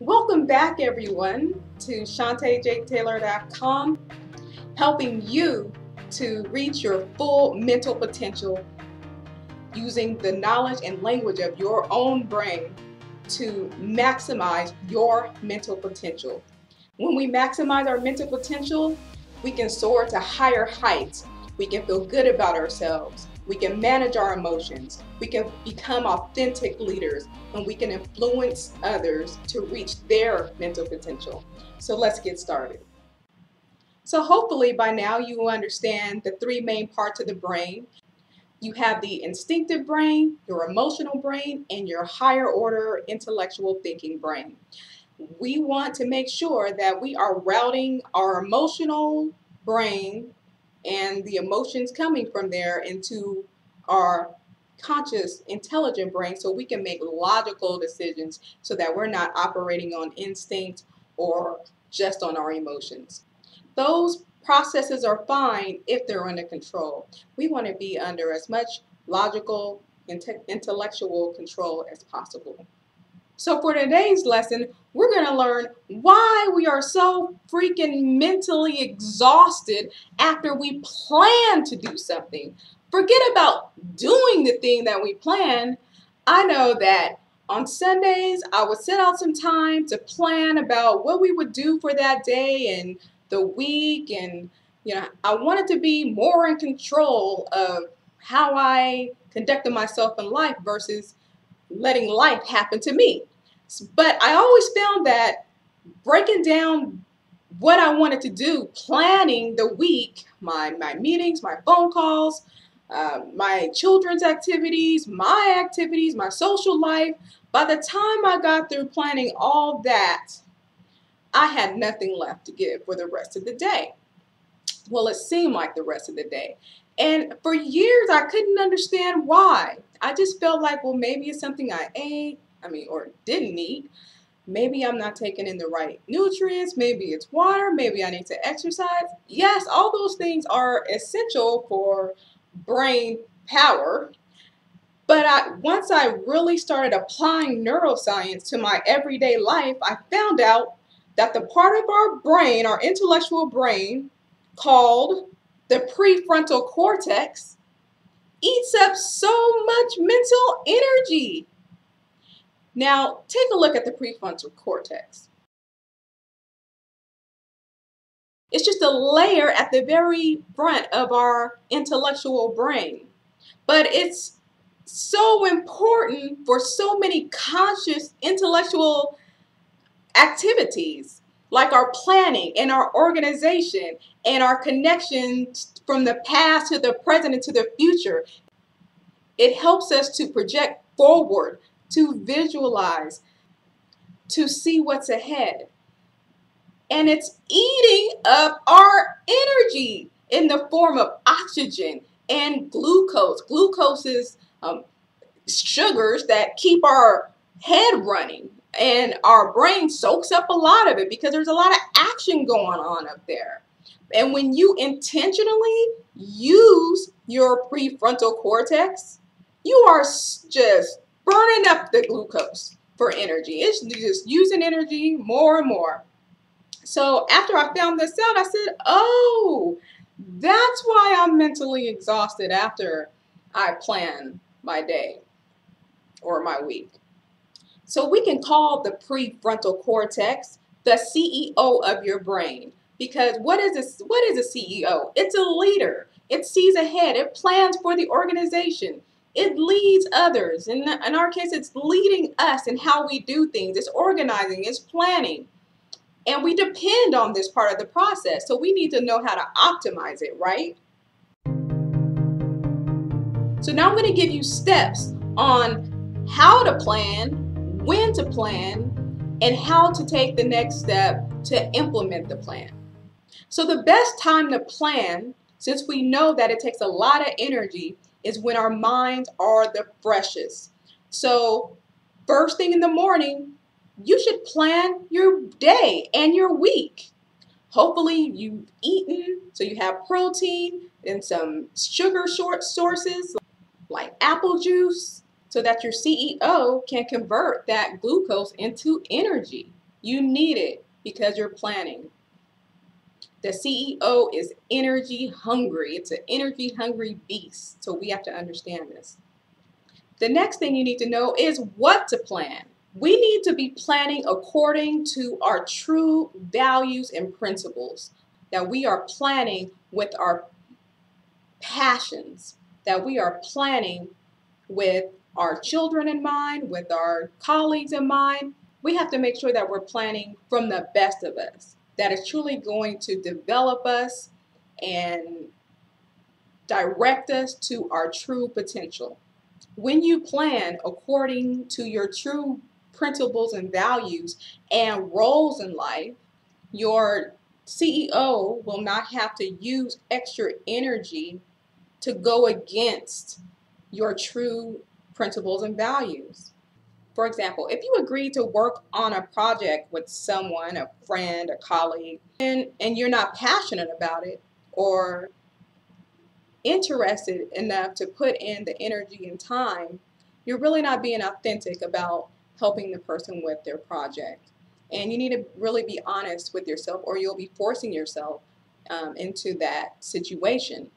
Welcome back, everyone, to ShantaeJTaylor.com, helping you to reach your full mental potential using the knowledge and language of your own brain to maximize your mental potential. When we maximize our mental potential, we can soar to higher heights. We can feel good about ourselves. We can manage our emotions. We can become authentic leaders, and we can influence others to reach their mental potential. So let's get started. So hopefully by now you understand the three main parts of the brain. You have the instinctive brain, your emotional brain, and your higher order intellectual thinking brain. We want to make sure that we are routing our emotional brain and the emotions coming from there into our conscious, intelligent brain so we can make logical decisions so that we're not operating on instinct or just on our emotions. Those processes are fine if they're under control. We want to be under as much logical, intellectual control as possible. So for today's lesson, we're going to learn why we are so freaking mentally exhausted after we plan to do something. Forget about doing the thing that we plan. I know that on Sundays, I would set out some time to plan about what we would do for that day and the week. And, I wanted to be more in control of how I conducted myself in life versus letting life happen to me. But I always found that breaking down what I wanted to do, planning the week, my meetings, my phone calls, my children's activities, my social life, by the time I got through planning all that, I had nothing left to give for the rest of the day. Well, it seemed like the rest of the day. And for years, I couldn't understand why. I just felt like, well, maybe it's something I ate, or didn't eat. Maybe I'm not taking in the right nutrients. Maybe it's water. Maybe I need to exercise. Yes, all those things are essential for brain power. But once I really started applying neuroscience to my everyday life, I found out that the part of our brain, our intellectual brain, called the prefrontal cortex, eats up so much mental energy. Now, take a look at the prefrontal cortex. It's just a layer at the very front of our intellectual brain. But it's so important for so many conscious intellectual activities, like our planning and our organization and our connections from the past to the present and to the future. It helps us to project forward, to visualize, to see what's ahead. And it's eating up our energy in the form of oxygen and glucose. Glucose is sugars that keep our head running, and our brain soaks up a lot of it because there's a lot of action going on up there. And when you intentionally use your prefrontal cortex, you are just burning up the glucose for energy. It's just using energy more and more. So after I found this out, I said, oh, that's why I'm mentally exhausted after I plan my day or my week. So we can call the prefrontal cortex the CEO of your brain, because what is a CEO? It's a leader. It sees ahead. It plans for the organization. It leads others. In our case, it's leading us in how we do things. It's organizing. It's planning. And we depend on this part of the process. So we need to know how to optimize it, right? So now I'm going to give you steps on how to plan, when to plan, and how to take the next step to implement the plan. So the best time to plan, since we know that it takes a lot of energy, is when our minds are the freshest. So first thing in the morning, you should plan your day and your week. Hopefully you've eaten, so you have protein and some sugar short sources like apple juice, so that your CEO can convert that glucose into energy. You need it because you're planning. The CEO is energy hungry. It's an energy hungry beast. So we have to understand this. The next thing you need to know is what to plan. We need to be planning according to our true values and principles. That we are planning with our passions. That we are planning with our children in mind, with our colleagues in mind. We have to make sure that we're planning from the best of us. That is truly going to develop us and direct us to our true potential. When you plan according to your true principles and values and roles in life, your CEO will not have to use extra energy to go against your true principles and values. For example, if you agree to work on a project with someone, a friend, a colleague, and you're not passionate about it or interested enough to put in the energy and time, you're really not being authentic about helping the person with their project. And you need to really be honest with yourself, or you'll be forcing yourself into that situation.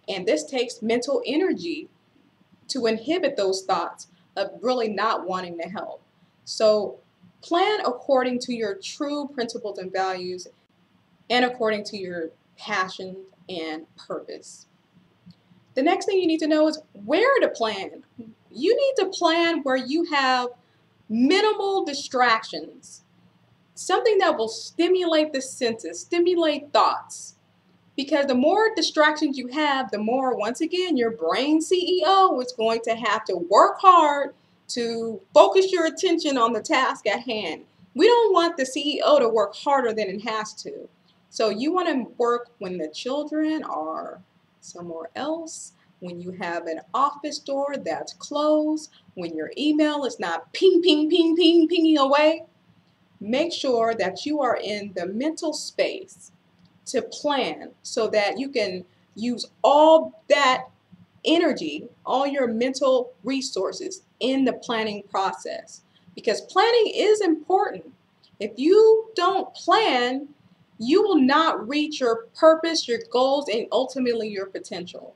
And this takes mental energy to inhibit those thoughts of really not wanting to help. So plan according to your true principles and values and according to your passion and purpose. The next thing you need to know is where to plan. You need to plan where you have minimal distractions. Something that will stimulate the senses, stimulate thoughts. Because the more distractions you have, the more, once again, your brain CEO is going to have to work hard to focus your attention on the task at hand. We don't want the CEO to work harder than it has to. So you want to work when the children are somewhere else, when you have an office door that's closed, when your email is not ping, ping, ping, ping, pinging away. Make sure that you are in the mental space to plan so that you can use all that energy, all your mental resources in the planning process. Because planning is important. If you don't plan, you will not reach your purpose, your goals, and ultimately your potential.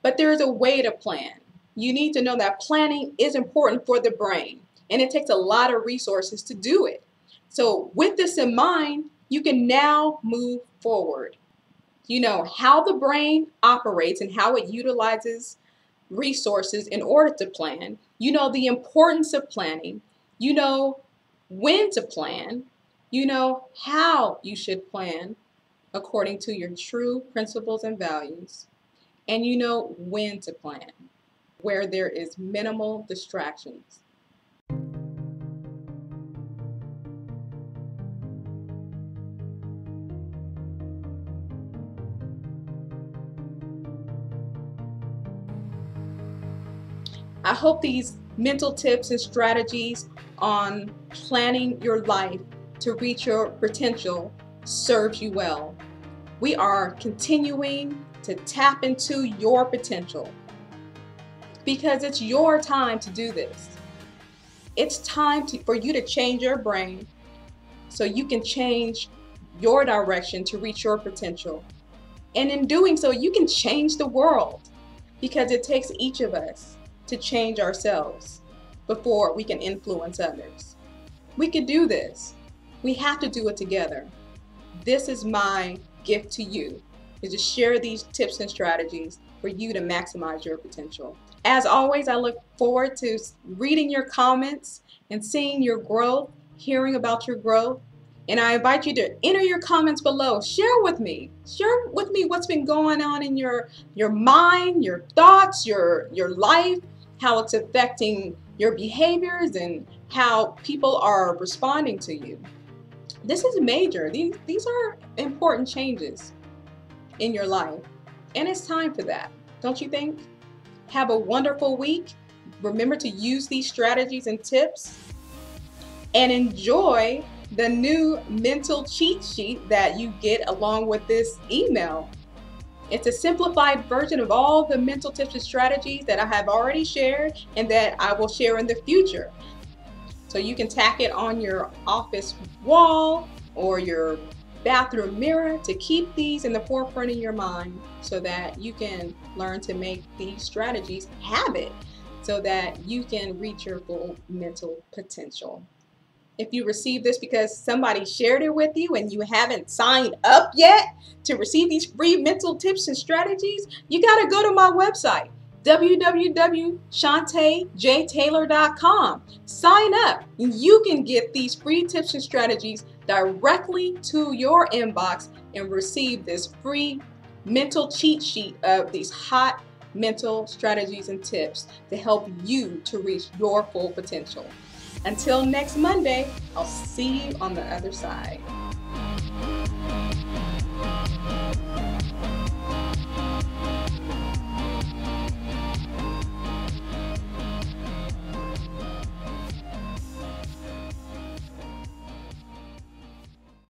But there is a way to plan. You need to know that planning is important for the brain, and it takes a lot of resources to do it. So with this in mind, you can now move forward. You know how the brain operates and how it utilizes resources in order to plan. You know the importance of planning. You know when to plan. You know how you should plan according to your true principles and values. And you know when to plan, where there is minimal distractions. I hope these mental tips and strategies on planning your life to reach your potential serves you well. We are continuing to tap into your potential because it's your time to do this. It's time for you to change your brain so you can change your direction to reach your potential. And in doing so, you can change the world because it takes each of us to change ourselves before we can influence others. We can do this. We have to do it together. This is my gift to you, is to share these tips and strategies for you to maximize your potential. As always, I look forward to reading your comments and seeing your growth, hearing about your growth. And I invite you to enter your comments below. Share with me. Share with me what's been going on in your mind, your thoughts, your life, how it's affecting your behaviors and how people are responding to you. This is major. These are important changes in your life. And it's time for that. Don't you think? Have a wonderful week. Remember to use these strategies and tips and enjoy the new mental cheat sheet that you get along with this email. It's a simplified version of all the mental tips and strategies that I have already shared and that I will share in the future. So you can tack it on your office wall or your bathroom mirror to keep these in the forefront of your mind so that you can learn to make these strategies habit so that you can reach your full mental potential. If you received this because somebody shared it with you and you haven't signed up yet to receive these free mental tips and strategies, you got to go to my website, www.shantayjtaylor.com. Sign up and you can get these free tips and strategies directly to your inbox and receive this free mental cheat sheet of these hot mental strategies and tips to help you to reach your full potential. Until next Monday, I'll see you on the other side.